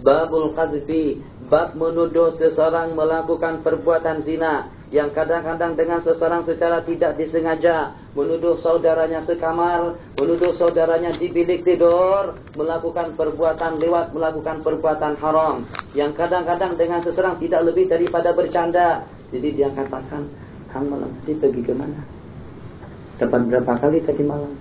Babul qazfi, bab menuduh seseorang melakukan perbuatan zina, yang kadang-kadang dengan seseorang secara tidak disengaja, menuduh saudaranya sekamar, menuduh saudaranya di bilik tidur, melakukan perbuatan lewat, melakukan perbuatan haram, yang kadang-kadang dengan seseorang tidak lebih daripada bercanda. Jadi dia katakan, "Kang malam tadi pergi kemana? Dapat berapa kali tadi malam?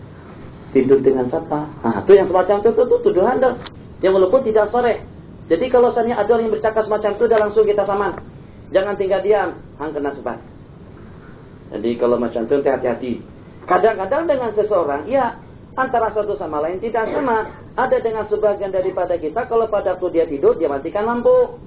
Tidur dengan siapa?" Nah, itu yang semacam itu tuduhan dah. Yang walaupun tidak sore. Jadi kalau seandainya ada orang yang bercakap semacam itu, dah langsung kita saman. Jangan tinggal diam, hang kena sebat. Jadi kalau macam itu hati-hati. Kadang-kadang dengan seseorang, ya antara satu sama lain tidak sama. Ada dengan sebagian daripada kita, kalau pada waktu dia tidur, dia matikan lampu.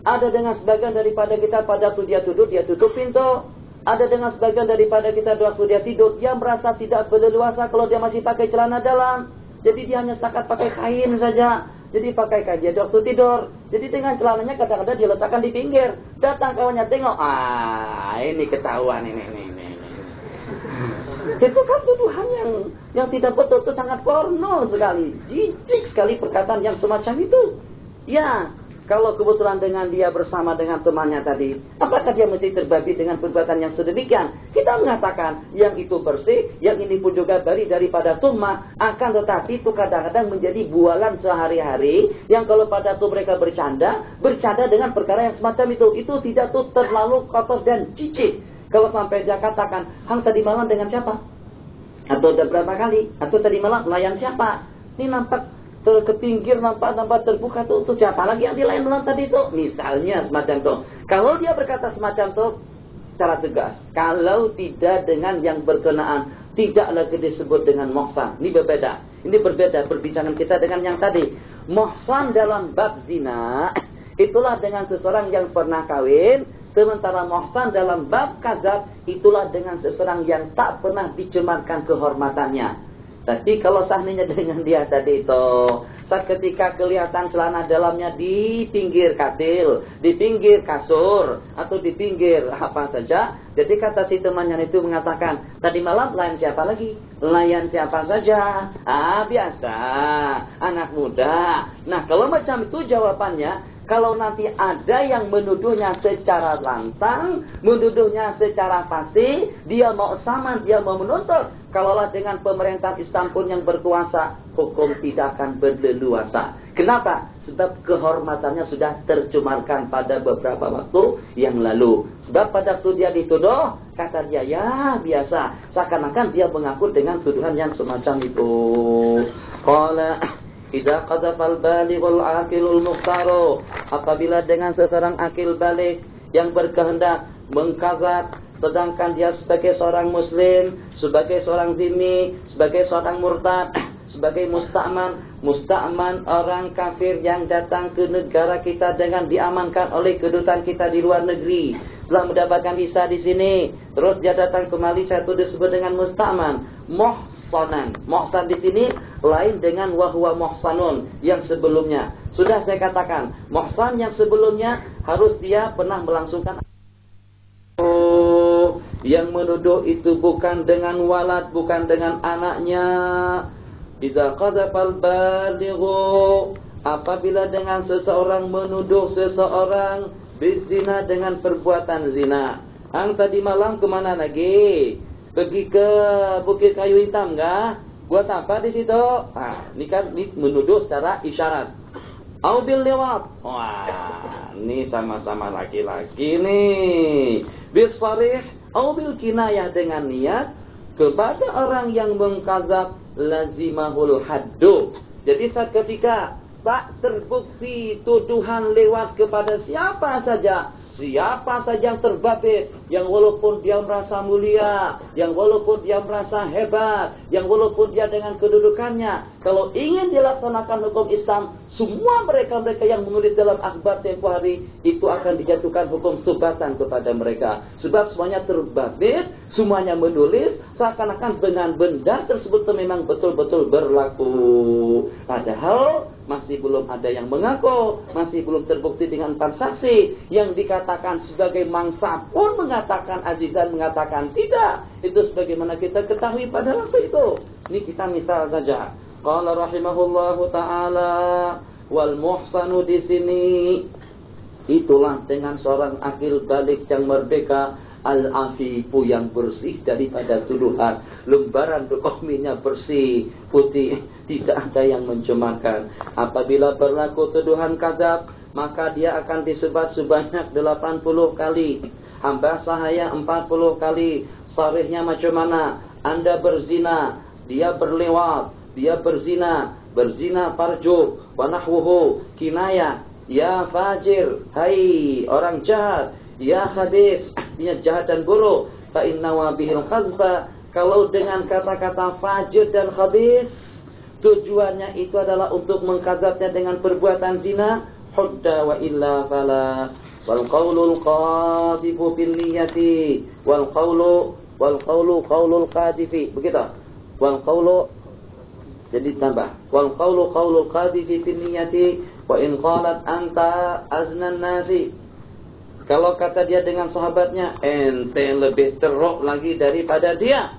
Ada dengan sebagian daripada kita, pada waktu dia tidur, dia tutup pintu. Ada dengan sebagian daripada kita, waktu dia tidur, dia merasa tidak berleluasa kalau dia masih pakai celana dalam. Jadi dia hanya setakat pakai kain saja. Jadi pakai kain dia waktu tidur. Jadi dengan celananya kadang-kadang dia letakkan di pinggir. Datang kawannya tengok, ini ketahuan ini. Itu kan tuduhan yang tidak betul, itu sangat porno sekali. Jijik sekali perkataan yang semacam itu. Ya, kalau kebetulan dengan dia bersama dengan temannya tadi, apakah dia mesti terbabi dengan perbuatan yang sedemikian? Kita mengatakan yang itu bersih, yang ini pun juga bari daripada tuhmah. Akan tetapi itu kadang-kadang menjadi bualan sehari-hari, yang kalau pada itu mereka bercanda dengan perkara yang semacam itu. Itu tidak tuh terlalu kotor dan cicik. Kalau sampai dia katakan, "Hang tadi malam dengan siapa? Atau udah berapa kali? Atau tadi malam melayan siapa? Ini nampak ke pinggir, nampak terbuka tuh siapa lagi yang di lain malam tadi itu?" Misalnya semacam itu. Kalau dia berkata semacam itu secara tegas, kalau tidak dengan yang berkenaan, tidak lagi disebut dengan muhsan. Ini berbeda. Ini berbeda perbincangan kita dengan yang tadi. Muhsan dalam bab zina itulah dengan seseorang yang pernah kawin, sementara muhsan dalam bab kadzab itulah dengan seseorang yang tak pernah dicemarkan kehormatannya. Tapi kalau seandainya dengan dia tadi itu, saat ketika kelihatan celana dalamnya di pinggir katil, di pinggir kasur, atau di pinggir apa saja, jadi kata si temannya itu mengatakan, "Tadi malam layan siapa lagi? Layan siapa saja?" Biasa, anak muda. Nah, kalau macam itu jawabannya, kalau nanti ada yang menuduhnya secara lantang, menuduhnya secara pasti, dia mau saman, dia mau menuntut. Kalaulah dengan pemerintahan Islam pun yang berkuasa, hukum tidak akan berleluasa. Kenapa? Sebab kehormatannya sudah tercemarkan pada beberapa waktu yang lalu. Sebab pada waktu dia dituduh, kata dia, ya biasa. Seakan-akan dia mengaku dengan tuduhan yang semacam itu. Qala idza qadzafal balighul aqilul mukhtaru, apabila dengan seseorang akil balik yang berkehendak mengkazab, sedangkan dia sebagai seorang muslim, sebagai seorang zimmi, sebagai seorang murtad, sebagai musta'man orang kafir yang datang ke negara kita dengan diamankan oleh kedutaan kita di luar negeri. Setelah mendapatkan visa di sini, terus dia datang ke Malaysia, itu disebut dengan musta'man. Muhsanan. Muhsan di sini lain dengan wahwa muhsanun yang sebelumnya. Sudah saya katakan, muhsan yang sebelumnya harus dia pernah melangsungkan. Yang menuduh itu bukan dengan walad, bukan dengan anaknya. Idza qadzafal balighu, apabila dengan seseorang menuduh seseorang bizina dengan perbuatan zina. Hang tadi malam kemana lagi? Pergi ke Bukit Kayu Hitam enggak? Buat apa di situ? Ini kan menuduh secara isyarat. Au bil liwat. Wah, ini sama-sama laki-laki nih. Bil sharih au bil kinayah, dengan niat kepada orang yang mengkazab lazimahul haddu. Jadi saat ketika tak terbukti tuduhan lewat kepada siapa saja yang terbabit, yang walaupun dia merasa mulia, yang walaupun dia merasa hebat, yang walaupun dia dengan kedudukannya, kalau ingin dilaksanakan hukum Islam, semua mereka-mereka yang menulis dalam akhbar tempoh hari itu akan dijatuhkan hukum subatan kepada mereka. Sebab semuanya terbabit, semuanya menulis seakan-akan dengan benda tersebut itu memang betul-betul berlaku. Padahal masih belum ada yang mengaku, masih belum terbukti dengan empat saksi. Yang dikatakan sebagai mangsa pun mengatakan, azizan mengatakan tidak. Itu sebagaimana kita ketahui pada waktu itu. Ini kita misal saja. Qala rahimahullahu ta'ala, Wal muhsanu di sini itulah dengan seorang akil balik yang merdeka, al-afifu yang bersih daripada tuduhan, lembaran dokumennya bersih, putih, tidak ada yang mencemarkan. Apabila berlaku tuduhan kadzab, maka dia akan disebat sebanyak 80 kali. Hamba sahaya 40 kali. Sarihnya macam mana? Anda berzina, dia berlewat, dia berzina farju, wa nahwuhu, kinayah. Ya fajir, hai orang jahat. Ya khabis, dia jahat dan buruk. Fa inna wa bihil khazba. Kalau dengan kata-kata fajir dan khabis, tujuannya itu adalah untuk mengkadzabnya dengan perbuatan zina, hudda wa illa fala. Wal qaulul qadifu bin niyati wal qaulu qaulul qadifi. Begitu. Wal qaulu jadi tambah. Wal qaulu qaulul qadifi bin niyati wa in qalat anta aznan nasi. Kalau kata dia dengan sahabatnya, ente lebih teruk lagi daripada dia.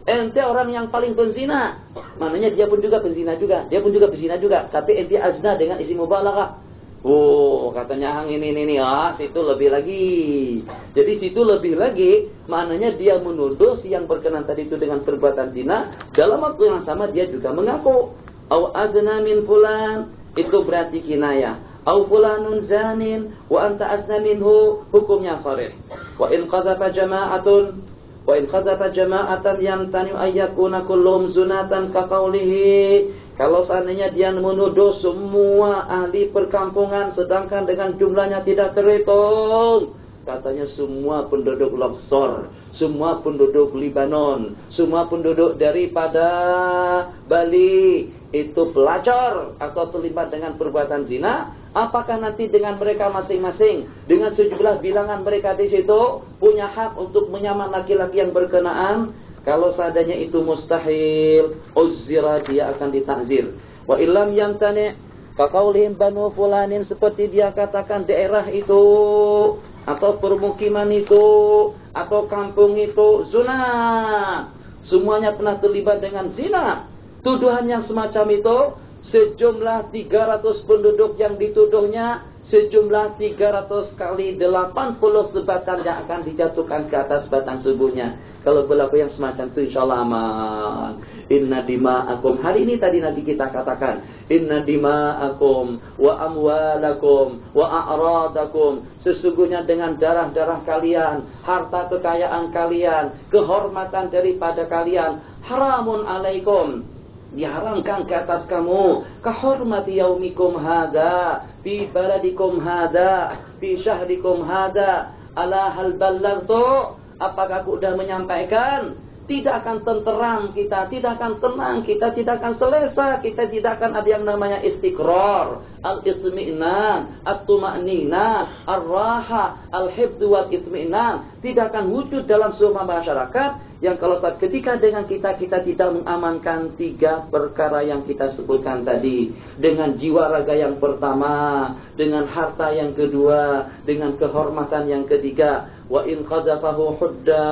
Ente orang yang paling penzina. Maknanya dia pun juga penzina juga. Dia pun juga penzina juga. Tapi ente azna dengan isi mubalaghah. Oh, katanya hang ini. Situ lebih lagi. Jadi situ lebih lagi. Maknanya dia menuduh si yang berkenan tadi itu dengan perbuatan zina. Dalam waktu yang sama dia juga mengaku. Au azna min fulan. Itu berarti kinayah. Au fulanun zanin wa anta asna minhu, hukumnya sharih. Wa in qadhafa jama'atan yamtani ayyakuna kulluhum zunatan ka qawlihi. Kalau seandainya dia menuduh semua ahli perkampungan sedangkan dengan jumlahnya tidak terhitung. Katanya semua penduduk Luxor, semua penduduk Libanon, semua penduduk daripada Bali itu pelacur atau terlibat dengan perbuatan zina. Apakah nanti dengan mereka masing-masing, dengan sejumlah bilangan mereka di situ punya hak untuk menyamar laki-laki yang berkenaan? Kalau seadanya itu mustahil, uzira, dia akan ditakzir. Wa illam yamtani faqaulihim banu fulanin, seperti dia katakan daerah itu atau permukiman itu atau kampung itu zina, semuanya pernah terlibat dengan zina. Tuduhan yang semacam itu, sejumlah 300 penduduk yang dituduhnya, sejumlah 300 kali 80 sebatan yang akan dijatuhkan ke atas batang tubuhnya. Kalau berlaku yang semacam itu, insyaAllah aman. Inna dima'akum, hari ini tadi nanti kita katakan, inna dima'akum wa amwalakum wa a'radakum, sesungguhnya dengan darah-darah kalian, harta kekayaan kalian, kehormatan daripada kalian, haramun alaikum, diharamkan ke atas kamu, kahormati yaumikum hada fi baladikum hada fi syahrikum hada. Ala hal ballagtu, apakah aku sudah menyampaikan? Tidak akan tenteram kita, tidak akan tenang kita, tidak akan selesa kita, tidak akan ada yang namanya istiqrar, al-itmi'nan, at-tuma'nina, ar-raha, al-hibdu wal-itmi'nan. Tidak akan wujud dalam semua masyarakat yang kalau saat ketika dengan kita tidak mengamankan 3 perkara yang kita sebutkan tadi. Dengan jiwa raga yang pertama, dengan harta yang kedua, dengan kehormatan yang ketiga. Wa in qadhafahu hudda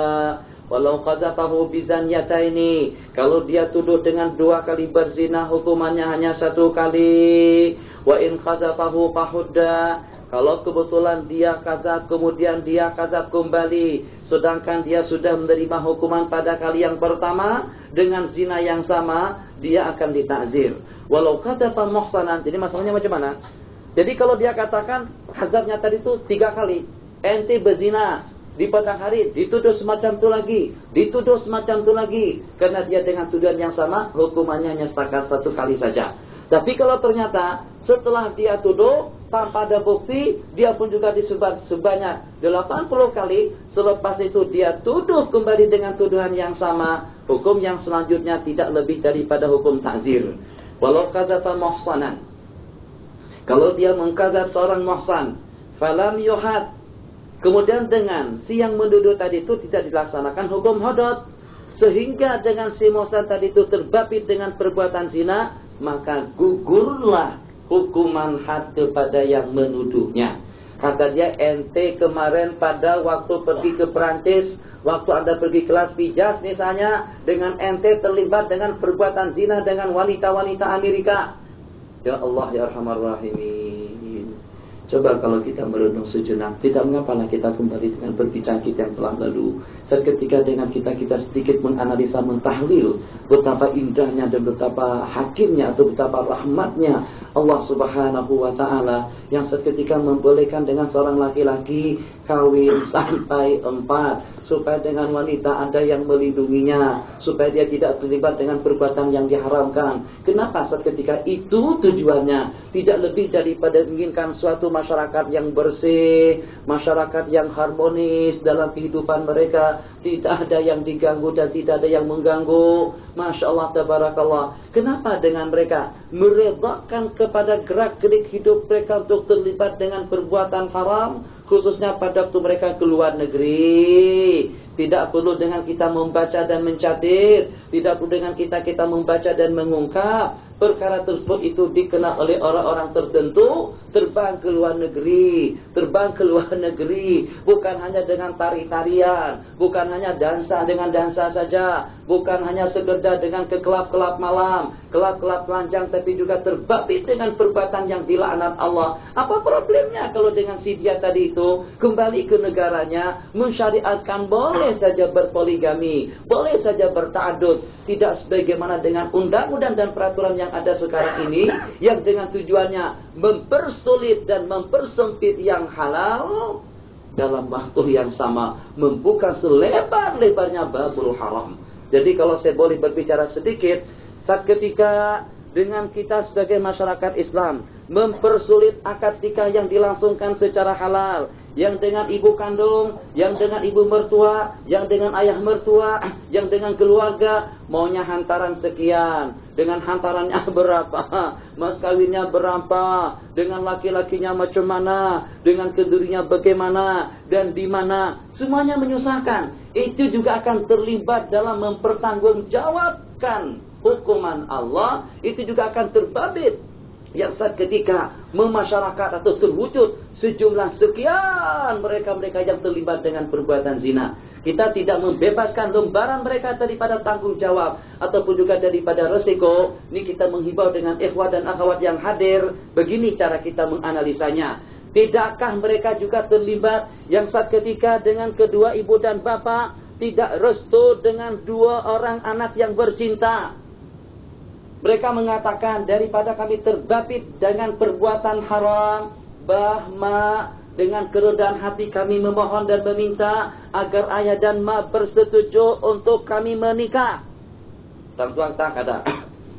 walau qadhafahu bizanyataini, kalau dia tuduh dengan 2 kali berzina, hukumannya hanya 1 kali. Wa in qadhafahu fahudda, kalau kebetulan dia kadzab kemudian dia kadzab kembali, sedangkan dia sudah menerima hukuman pada kali yang pertama dengan zina yang sama, dia akan ditakzir. Walau qadhafa muhsanan, jadi masalahnya macam mana? Jadi kalau dia katakan kadzabnya tadi itu 3 kali, ente berzina, di petang hari dituduh semacam itu lagi, dituduh semacam itu lagi, karena dia dengan tuduhan yang sama, hukumannya hanya setakat 1 kali saja. Tapi kalau ternyata setelah dia tuduh tanpa ada bukti, dia pun juga disebat sebanyak 80 kali, selepas itu dia tuduh kembali dengan tuduhan yang sama, hukum yang selanjutnya tidak lebih daripada hukum takzir. Walau qadhafa muhsanan, kalau dia mengkadzab seorang muhsan, falam yuhad, kemudian dengan si yang menuduh tadi itu tidak dilaksanakan hukum hadad, sehingga dengan si muhsan tadi itu terbabit dengan perbuatan zina, maka gugurlah hukuman had kepada yang menuduhnya. Kata dia, ente kemarin pada waktu pergi ke Perancis, waktu Anda pergi kelas pijas misalnya, dengan ente terlibat dengan perbuatan zina dengan wanita-wanita Amerika. Ya Allah ya Arhamar Rahimin. Coba kalau kita merenung sejenak, tidak mengapalah kita kembali dengan berbicara kita yang telah lalu. Seketika dengan kita sedikit menganalisa, mentahlil betapa indahnya dan betapa hakimnya atau betapa rahmatnya Allah Subhanahu wa Ta'ala yang seketika membolehkan dengan seorang laki-laki kawin sampai 4, supaya dengan wanita ada yang melindunginya, supaya dia tidak terlibat dengan perbuatan yang diharamkan. Kenapa? Seketika itu tujuannya tidak lebih daripada menginginkan suatu masyarakat yang bersih, masyarakat yang harmonis dalam kehidupan mereka, tidak ada yang diganggu dan tidak ada yang mengganggu. Masya Allah, tabarakallah. Kenapa dengan mereka meredakan kepada gerak-gerik hidup mereka untuk terlibat dengan perbuatan haram, khususnya pada waktu mereka keluar negeri. Tidak perlu dengan kita membaca dan mencatat, tidak perlu dengan kita membaca dan mengungkap. Perkara tersebut itu dikenal oleh orang-orang tertentu, terbang ke luar negeri, bukan hanya dengan tari-tarian, bukan hanya dansa dengan dansa saja, bukan hanya sekedar dengan ke kelab-kelab malam, kelab-kelab telanjang, tapi juga terbabit dengan perbuatan yang dilaknat Allah. Apa problemnya kalau dengan si dia tadi itu kembali ke negaranya, mensyariatkan boleh saja berpoligami, boleh saja berta'adud, tidak sebagaimana dengan undang-undang dan peraturan yang ada sekarang ini, yang dengan tujuannya mempersulit dan mempersempit yang halal, dalam waktu yang sama membuka selebar-lebarnya babul haram. Jadi kalau saya boleh berbicara sedikit, saat ketika dengan kita sebagai masyarakat Islam mempersulit akad nikah yang dilangsungkan secara halal, yang dengan ibu kandung, yang dengan ibu mertua, yang dengan ayah mertua, yang dengan keluarga, maunya hantaran sekian, dengan hantarannya berapa, mas kawinnya berapa, dengan laki-lakinya macam mana, dengan kendurinya bagaimana, dan di mana, semuanya menyusahkan. Itu juga akan terlibat dalam mempertanggungjawabkan hukuman Allah, itu juga akan terbabit. Yang saat ketika memasyarakat atau terwujud sejumlah sekian mereka-mereka yang terlibat dengan perbuatan zina, kita tidak membebaskan lembaran mereka daripada tanggung jawab ataupun juga daripada resiko. Ini kita menghimbau dengan ikhwah dan akhwat yang hadir, begini cara kita menganalisanya. Tidakkah mereka juga terlibat yang saat ketika dengan kedua ibu dan bapak tidak restu dengan dua orang anak yang bercinta? Mereka mengatakan, daripada kami terbabit dengan perbuatan haram, bahma, dengan kerendahan hati kami memohon dan meminta agar ayah dan ma bersetuju untuk kami menikah. Tuan-tuan tak ada.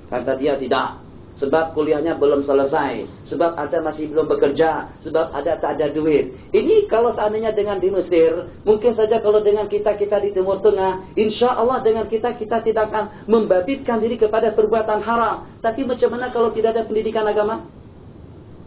Kata dia tidak. Sebab kuliahnya belum selesai, sebab ada masih belum bekerja, sebab ada tak ada duit. Ini kalau seandainya dengan di Mesir, mungkin saja kalau dengan kita di Timur Tengah, insya Allah dengan kita tidak akan membabitkan diri kepada perbuatan haram. Tapi macam mana kalau tidak ada pendidikan agama?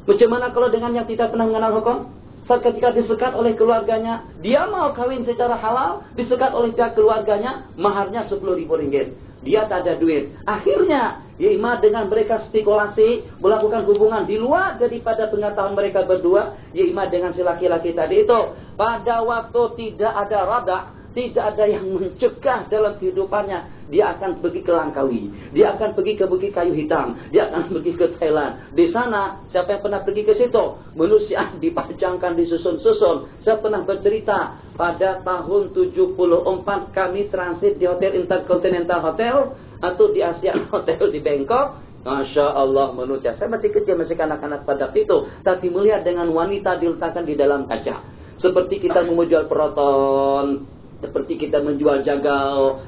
Macam mana kalau dengan yang tidak pernah mengenal hukum? Saat ketika disekat oleh keluarganya, dia mau kawin secara halal, disekat oleh pihak keluarganya, maharnya 10.000 ringgit. Dia tak ada duit. Akhirnya, Ima dengan mereka spekulasi, melakukan hubungan di luar daripada pengetahuan mereka berdua, Ima dengan si laki-laki tadi itu. Pada waktu tidak ada rada, tidak ada yang mencegah dalam kehidupannya, dia akan pergi ke Langkawi, dia akan pergi ke Bukit Kayu Hitam, dia akan pergi ke Thailand. Di sana, siapa yang pernah pergi ke situ? Manusia dipajangkan, disusun-susun. Saya pernah bercerita, pada tahun 74 kami transit di Hotel Intercontinental Hotel, atau di ASEAN Hotel di Bangkok. Masya Allah manusia. Saya masih kecil, masih kanak-kanak pada itu. Tapi melihat dengan wanita diletakkan di dalam kaca. Seperti kita menjual peroton, seperti kita menjual jago,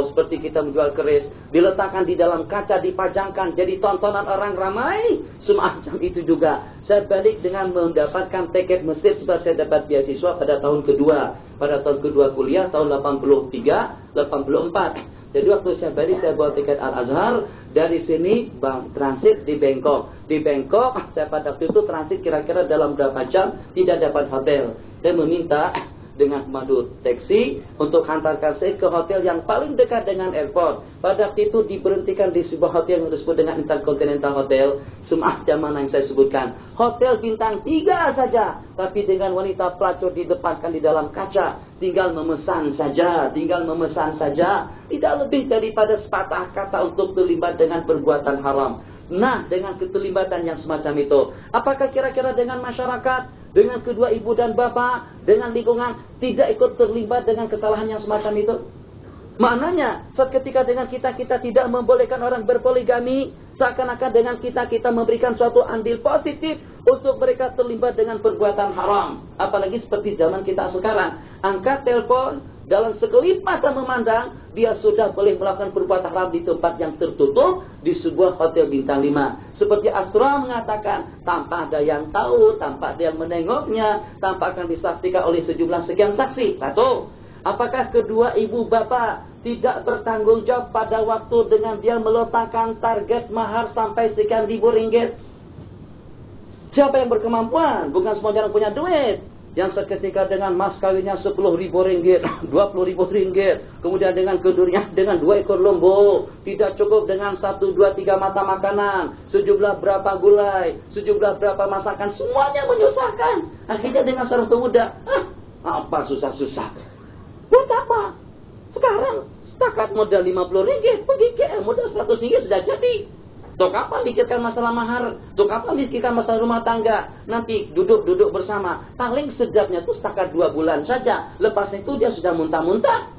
seperti kita menjual keris, diletakkan di dalam kaca, dipajangkan, jadi tontonan orang ramai, semacam itu juga. Saya balik dengan mendapatkan tiket Mesir sebab saya dapat beasiswa pada tahun kedua kuliah, tahun 83, 84. Jadi waktu saya balik, saya bawa tiket Al-Azhar, dari sini transit di Bangkok. Di Bangkok, saya pada waktu itu transit kira-kira dalam berapa jam, tidak dapat hotel. Saya meminta dengan pemandu taksi untuk hantarkan saya ke hotel yang paling dekat dengan airport. Pada waktu itu diberhentikan di sebuah hotel yang disebut dengan Intercontinental Hotel. Semacam mana yang saya sebutkan, hotel bintang 3 saja, tapi dengan wanita pelacur didepankan di dalam kaca, tinggal memesan saja, tidak lebih daripada sepatah kata untuk terlibat dengan perbuatan haram. Nah, dengan keterlibatan yang semacam itu, apakah kira-kira dengan masyarakat, dengan kedua ibu dan bapak, dengan lingkungan, tidak ikut terlibat dengan kesalahan yang semacam itu? Maknanya, saat ketika dengan kita tidak membolehkan orang berpoligami, seakan-akan dengan kita memberikan suatu andil positif untuk mereka terlibat dengan perbuatan haram. Apalagi seperti zaman kita sekarang. Angkat telepon, dalam sekelip mata memandang, dia sudah boleh melakukan perbuatan haram di tempat yang tertutup, di sebuah hotel bintang 5. Seperti Astra mengatakan, tanpa ada yang tahu, tanpa ada yang menengoknya, tanpa akan disaksikan oleh sejumlah sekian saksi. Satu, apakah kedua ibu bapak tidak bertanggung jawab pada waktu dengan dia meletakkan target mahar sampai sekian ribu ringgit? Siapa yang berkemampuan? Bukan semua orang punya duit. Yang seketika dengan mas kawinnya 10.000 ringgit, 20.000 ringgit, kemudian dengan kedurnya dengan 2 ekor lembu, tidak cukup dengan 1, 2, 3 mata makanan, sejumlah berapa gulai, sejumlah berapa masakan, semuanya menyusahkan. Akhirnya dengan seorang pemuda, apa susah-susah? Buat apa? Sekarang setakat modal 50 ringgit, pergi KL modal 100 ringgit sudah jadi. Untuk apa pikirkan masalah mahar? Untuk apa pikirkan masalah rumah tangga? Nanti duduk-duduk bersama. Paling sedapnya itu setakat 2 bulan saja. Lepasnya itu dia sudah muntah-muntah.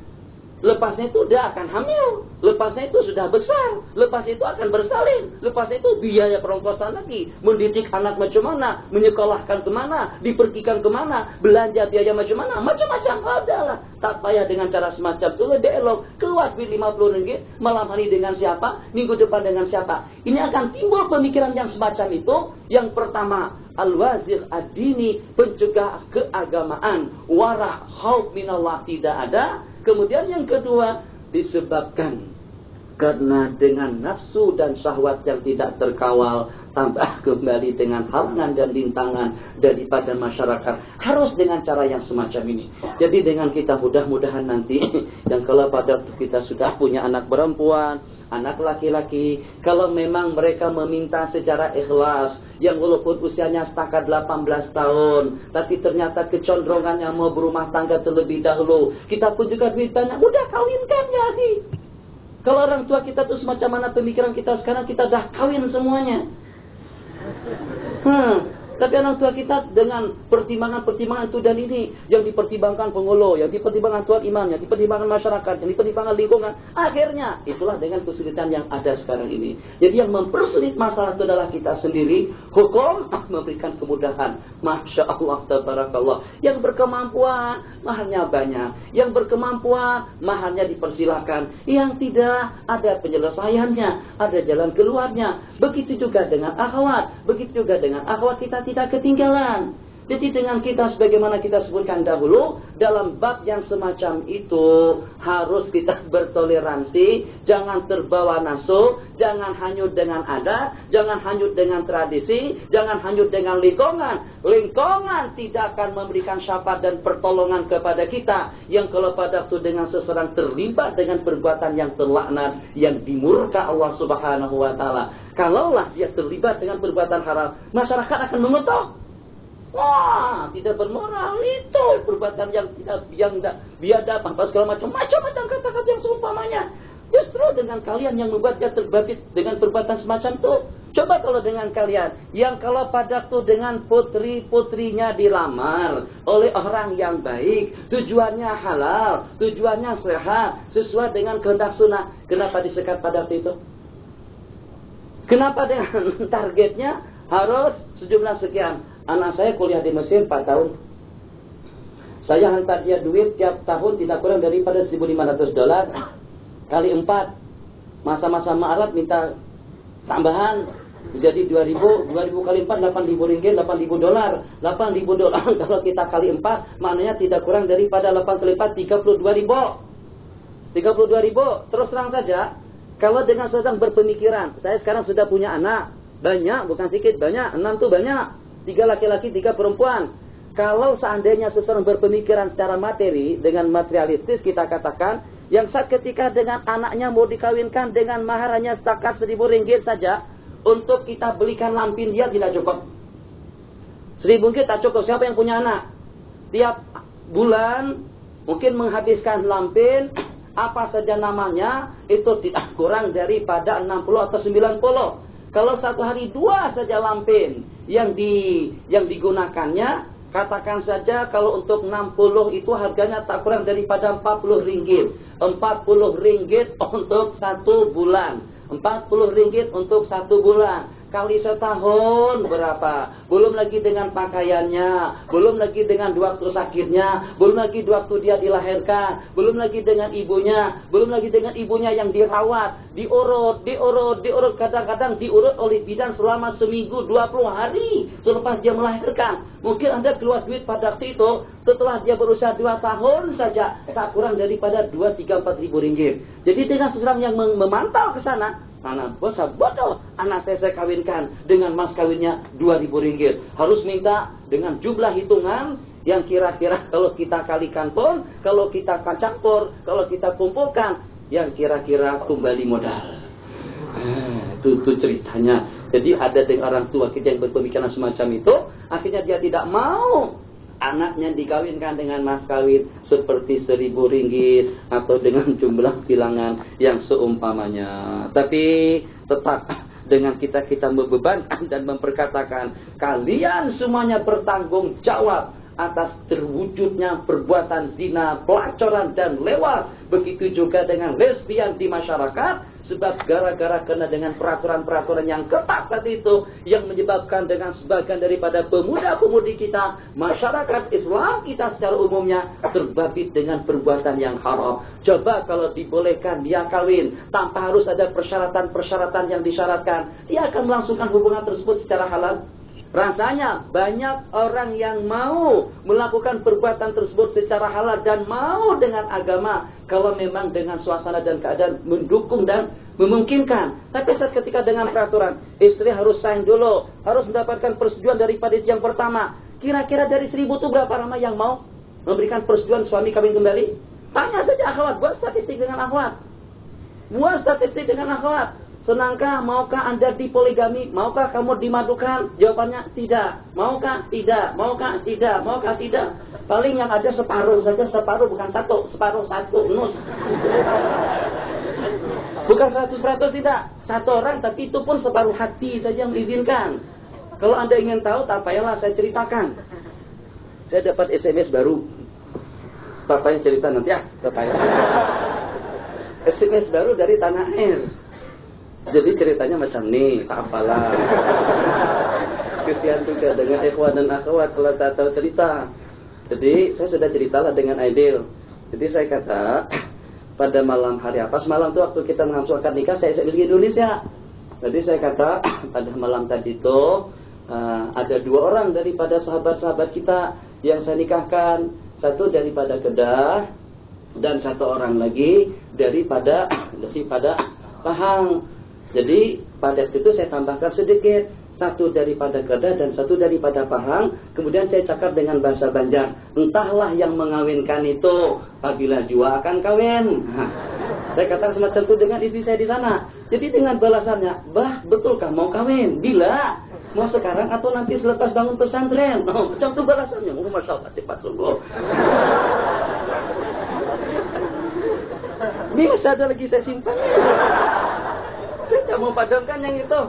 Lepasnya itu dia akan hamil. Lepasnya itu sudah besar. Lepasnya itu akan bersalin. Lepasnya itu biaya perongkosan lagi. Mendidik anak macam mana? Menyekolahkan kemana? Dipergikan kemana? Belanja biaya macam mana? Macam-macam. Adalah. Tak payah dengan cara semacam itu. Lebih elok. Keluar duit 50 ringgit. Malam hari dengan siapa? Minggu depan dengan siapa? Ini akan timbul pemikiran yang semacam itu. Yang pertama, al-wazir ad-dini, pencegah keagamaan. Wara' khauf minallah tidak ada. Kemudian yang kedua, disebabkan karena dengan nafsu dan syahwat yang tidak terkawal, tambah kembali dengan halangan dan rintangan daripada masyarakat. Harus dengan cara yang semacam ini. Jadi dengan kita mudah-mudahan nanti, dan kalau pada kita sudah punya anak perempuan, anak laki-laki, kalau memang mereka meminta secara ikhlas, yang walaupun usianya setakat 18 tahun, tapi ternyata kecondrongannya mau berumah tangga terlebih dahulu, kita pun juga duit banyak, udah kawinkan jadi. Kalau orang tua kita tuh semacam mana pemikiran kita sekarang, kita dah kawin semuanya. Tapi orang tua kita dengan pertimbangan-pertimbangan itu dan ini, yang dipertimbangkan pengolo, yang dipertimbangkan tuan iman, yang dipertimbangkan masyarakat, yang dipertimbangkan lingkungan. Akhirnya, itulah dengan kesulitan yang ada sekarang ini. Jadi yang mempersulit masalah itu adalah kita sendiri. Hukum memberikan kemudahan. Masya Allah, tabarakallah. Yang berkemampuan, mahalnya banyak. Yang berkemampuan, mahalnya dipersilahkan. Yang tidak, ada penyelesaiannya, ada jalan keluarnya. Begitu juga dengan akhwat. Begitu juga dengan akhwat kita tidak ketinggalan. Jadi dengan kita sebagaimana kita sebutkan dahulu, dalam bab yang semacam itu harus kita bertoleransi, jangan terbawa nafsu, jangan hanyut dengan adat, jangan hanyut dengan tradisi, jangan hanyut dengan lingkungan. Lingkungan tidak akan memberikan syafaat dan pertolongan kepada kita, yang kalau pada waktu dengan seseorang terlibat dengan perbuatan yang terlaknat, yang dimurka Allah Subhanahu wa taala. Kalaulah dia terlibat dengan perbuatan haram, masyarakat akan mengutuk. Wah, tidak bermoral, itu perbuatan yang tidak biadab, apa segala macam kata-kata yang seumpamanya. Justru dengan kalian yang membuat dia terbabit dengan perbuatan semacam itu. Coba kalau dengan kalian yang kalau pada waktu dengan putri-putrinya dilamar oleh orang yang baik, tujuannya halal, tujuannya sehat, sesuai dengan kehendak sunnah, kenapa disekat pada waktu itu? Kenapa dengan targetnya harus sejumlah sekian? Anak saya kuliah di Mesir 4 tahun. Saya hantar dia duit tiap tahun tidak kurang daripada $1.500 kali 4. Masa-masa Arab minta tambahan. Jadi 2.000 kali 4, 8.000 ringgit, $8.000. $8.000 kalau kita kali 4, maknanya tidak kurang daripada 8 kali 4, 32.000. 32.000. Terus terang saja, kalau dengan seorang berpemikiran, saya sekarang sudah punya anak. Banyak, bukan sedikit, banyak. 6 tuh banyak. 3 laki-laki, 3 perempuan. Kalau seandainya seseorang berpemikiran secara materi, dengan materialistis kita katakan, yang saat ketika dengan anaknya mau dikawinkan dengan mahar hanya setakat 1.000 ringgit saja, untuk kita belikan lampin dia tidak cukup. 1.000 ringgit tak cukup. Siapa yang punya anak? Tiap bulan mungkin menghabiskan lampin, apa saja namanya, itu tidak kurang daripada 60 atau 90. Kalau satu hari 2 saja lampin yang digunakannya, katakan saja kalau untuk 60 itu harganya tak kurang daripada 40 ringgit. 40 ringgit untuk 1 bulan. 40 ringgit untuk 1 bulan. Kali setahun berapa? Belum lagi dengan pakaiannya, belum lagi dengan di waktu sakitnya, belum lagi di waktu dia dilahirkan, belum lagi dengan ibunya, belum lagi dengan ibunya yang dirawat, diurut, kadang-kadang diurut oleh bidan selama seminggu 20 hari selepas dia melahirkan. Mungkin Anda keluar duit pada waktu itu setelah dia berusia 2 tahun saja tak kurang daripada 2, 3, 4 ribu ringgit. Jadi dengan seseorang yang memantau ke sana, anak bodoh, anak saya kawinkan dengan mas kawinnya 2.000 ringgit. Harus minta dengan jumlah hitungan yang kira-kira kalau kita kalikan pun, kalau kita campur, kalau kita kumpulkan, yang kira-kira kembali modal. Itu ceritanya. Jadi ada dengan orang tua kita yang berpemikiran semacam itu, akhirnya dia tidak mau anaknya dikawinkan dengan mas kawin seperti 1.000 ringgit atau dengan jumlah bilangan yang seumpamanya. Tapi tetap dengan kita membebankan dan memperkatakan kalian semuanya bertanggung jawab atas terwujudnya perbuatan zina, pelacuran dan lewat. Begitu juga dengan lesbian di masyarakat, sebab gara-gara kena dengan peraturan-peraturan yang ketat tadi itu, yang menyebabkan dengan sebagian daripada pemuda-pemudi kita, masyarakat Islam kita secara umumnya terbabit dengan perbuatan yang haram. Coba kalau dibolehkan dia kawin tanpa harus ada persyaratan-persyaratan yang disyaratkan, dia akan melangsungkan hubungan tersebut secara halal. Rasanya banyak orang yang mau melakukan perbuatan tersebut secara halal dan mau dengan agama kalau memang dengan suasana dan keadaan mendukung dan memungkinkan. Tapi saat ketika dengan peraturan, istri harus sign dulu, harus mendapatkan persetujuan daripada istri yang pertama. Kira-kira dari 1.000 itu berapa ramai yang mau memberikan persetujuan suami kawin kembali? Tanya saja akhwat, buat statistik dengan akhwat. Senangkah, maukah Anda dipoligami? Maukah kamu dimadukan? Jawabannya tidak. Maukah? Tidak. Maukah? Tidak. Maukah? Tidak. Paling yang ada separuh saja, separuh bukan satu, separuh satu, nus. Bukan 100% tidak. Satu orang, tapi itu pun separuh hati saja yang diizinkan. Kalau Anda ingin tahu, tak payahlah saya ceritakan. Saya dapat SMS baru. Bapak yang cerita nanti ya, Bapak ya. SMS baru dari Tanah Air. Jadi ceritanya macam nih, tak apalah. Kesian juga dengan ikhwan dan akhwat kalau tak tahu cerita. Jadi saya sudah ceritalah dengan Aidil. Jadi saya kata pada malam hari apa? Semalam tuh waktu kita mengangsur nikah saya SMS ke Indonesia. Jadi saya kata pada malam tadi itu ada 2 orang daripada sahabat-sahabat kita yang saya nikahkan. Satu daripada Kedah dan 1 orang lagi daripada Pahang. Jadi pada itu saya tambahkan sedikit, 1 daripada Kedah dan 1 daripada Pahang. Kemudian saya cakap dengan bahasa Banjar, entahlah yang mengawinkan itu apabila jua akan kawin. Saya katakan semacam itu dengan istri saya di sana. Jadi dengan balasannya, bah betulkah mau kawin? Bila? Mau sekarang atau nanti selepas bangun pesantren? Oh, macam itu balasannya. Oh, Masya Allah, cepat sungguh. Biasa ada lagi saya simpan. Saya tidak mau padamkan yang itu.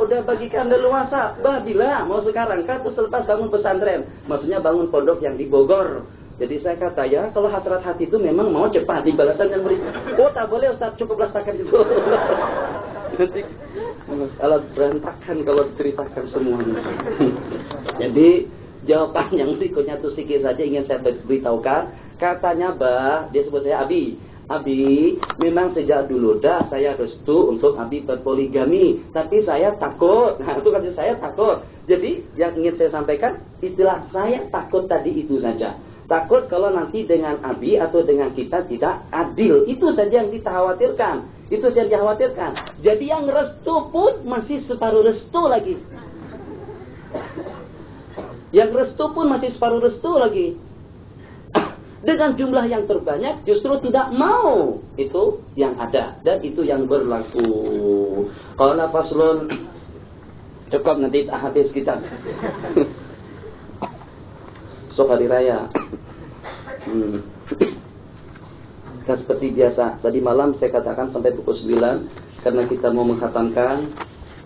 Udah bagikan leluasa. Bah, bila mau sekarang kan atau selepas bangun pesantren. Maksudnya bangun pondok yang di Bogor. Jadi saya kata ya, kalau hasrat hati itu memang mau cepat di balasan yang beri. Oh, tak boleh Ustaz, cukuplah setakat itu. Nanti alat berantakan kalau diceritakan semuanya. Jadi jawaban yang berikutnya itu sedikit saja ingin saya beritahukan. Katanya bah, dia sebut saya Abi, memang sejak dulu dah saya restu untuk Abi berpoligami, tapi saya takut. Nah, itu kata saya takut. Jadi yang ingin saya sampaikan, istilah saya takut tadi itu saja. Takut kalau nanti dengan Abi atau dengan kita tidak adil. Itu saja yang kita khawatirkan. Itu saja yang dikhawatirkan. Jadi yang restu pun masih separuh restu lagi. Yang restu pun masih separuh restu lagi. Dengan jumlah yang terbanyak justru tidak mau. Itu yang ada dan itu yang berlaku. Qala faslun. Cukup nanti habis kita. Besok hari raya. Nah, seperti biasa tadi malam saya katakan sampai pukul 9 karena kita mau mengkhatamkan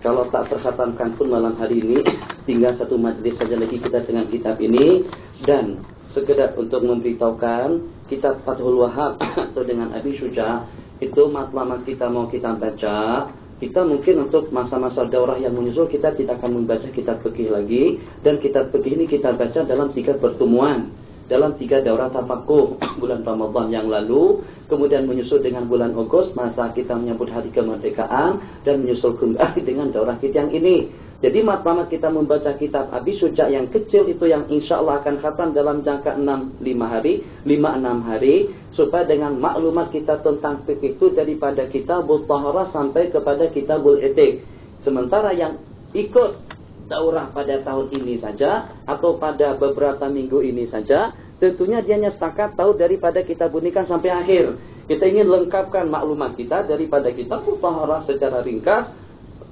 kalau tak terkhatamkan pun malam hari ini, tinggal satu majelis saja lagi kita dengan kitab ini. Dan sekedar untuk memberitahukan, kitab Fathul Wahhab atau dengan Abi Syuja, itu matlamat kita mau kita baca. Kita mungkin untuk masa-masa daurah yang menyusul, kita tidak akan membaca kitab fikih lagi. Dan kitab fikih ini kita baca dalam 3 pertemuan, dalam 3 daurah tafakuh bulan Ramadan yang lalu. Kemudian menyusul dengan bulan Agustus, masa kita menyambut hari kemerdekaan. Dan menyusul kembali dengan daurah kita yang ini. Jadi matlamat kita membaca kitab Abi Syuja yang kecil itu, yang insya Allah akan khatam dalam jangka 5-6 hari. Supaya dengan maklumat kita tentang fikih itu daripada kitabul taharah sampai kepada kitabul etik. Sementara yang ikut daurah pada tahun ini saja, atau pada beberapa minggu ini saja, tentunya dia hanya setakat tahu daripada kitab unikan sampai akhir. Kita ingin lengkapkan maklumat kita daripada kitabul taharah secara ringkas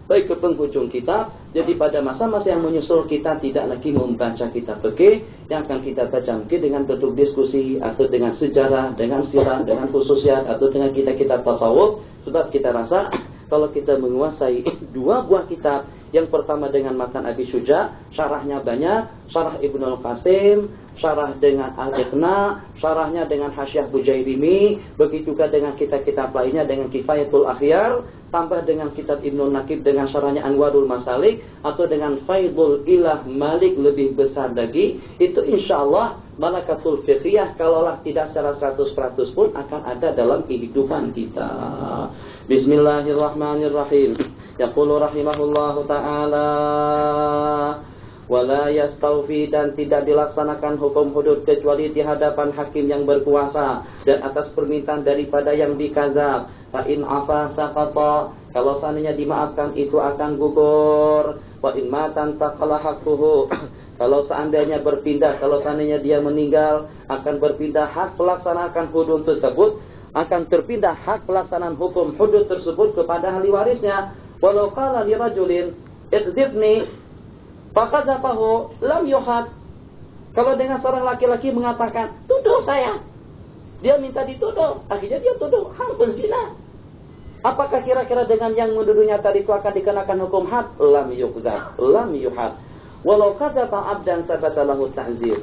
baik ke penghujung kitab. Jadi pada masa-masa yang menyusul, kita tidak lagi membaca kitab fikih, yang akan kita baca mungkin dengan bentuk diskusi, atau dengan sejarah, dengan sirah, dengan khususiat, atau dengan kitab tasawuf. Sebab kita rasa kalau kita menguasai 2 buah kitab, yang pertama dengan matan Abi Syuja, syarahnya banyak, syarah Ibnu Al-Qasim, syarah dengan Al-Iqna, syarahnya dengan Hasyiah Bujairimi, begitu juga dengan kitab-kitab lainnya dengan Kifayatul Akhyar, tambah dengan kitab Ibnu Nakib dengan syarahnya Anwarul Masalik, atau dengan Faidul Ilah Malik lebih besar lagi. Itu insyaallah malakatul fiqhiyah, kalaulah tidak secara 100% pun akan ada dalam kehidupan kita. Bismillahirrahmanirrahim. Yaqulu rahimahullahu ta'ala, wala yastawfi, dan tidak dilaksanakan hukum hudud kecuali di hadapan hakim yang berkuasa dan atas permintaan daripada yang dikazab. Fa in afa saqata, kalau seandainya dimaafkan itu akan gugur. Wa in matan taqala haqquhu, kalau seandainya berpindah, kalau seandainya dia meninggal, akan berpindah hak pelaksanaan hudud tersebut, akan terpindah hak pelaksanaan hukum hudud tersebut kepada ahli warisnya. Walau qala li rajulin iqdibni faqadzafahu lam yuhad, kalau dengan seorang laki-laki mengatakan tuduh saya, dia minta dituduh, akhirnya dia tuduh hal penzina, apakah kira-kira dengan yang menuduhnya tadi itu akan dikenakan hukum had? Lam yuhad. Walau qadzafa abdan sabata lahu ta'zir.